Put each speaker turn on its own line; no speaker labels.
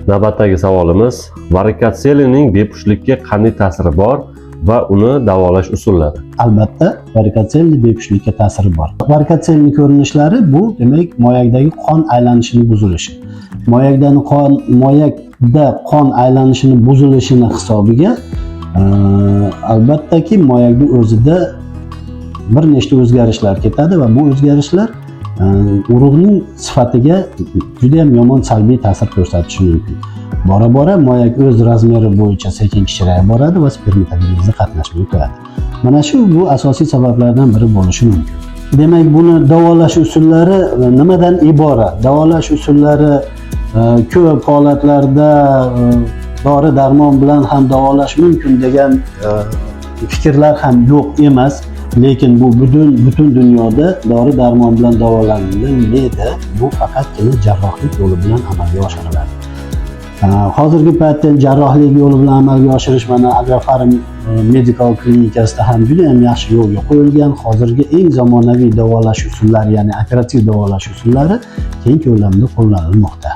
Navbatdagi savolimiz varikotselining bepushtlikka qanday ta'siri bor va uni davolash usullari?
Albatta, varikotselli bepushtlikka ta'siri bor. Varikotselning ko'rinishlari bu demak moyakdagi qon aylanishining buzilishi. Moyakda qon aylanishining buzilishini hisobiga albattaki moyakning o'zida bir nechta o'zgarishlar ketadi va bu o'zgarishlar urug'ning sifatiga juda ham yomon salbiy ta'sir ko'rsatishi mumkin. Bora-bora moyak o'z razmeri bo'yicha sekin kichrayib boradi va spermatogenezda qatnashmay qo'yadi. Mana shu bu asosiy sabablardan biri bo'lishi mumkin. Demak, buni davolash usullari nimadan iborat? Davolash usullari ko'p holatlarda dori-darmon bilan ham davolash mumkin degan fikrlar ham yo'q emas. Lekin bu butun dunyoda dori-darmon bilan davolanmaydi. Bu faqatgina jarrohlik yo'li bilan amalga oshiriladi. Hozirgi paytda jarrohlik yo'li bilan amalga oshirish mana Agrofarm Medical klinikasida ham juda ham yaxshi yo'lga qo'yilgan. Hozirgi eng zamonaviy davolash usullari, ya'ni operativ davolash usullari keng ko'lamda qo'llanilmoqda.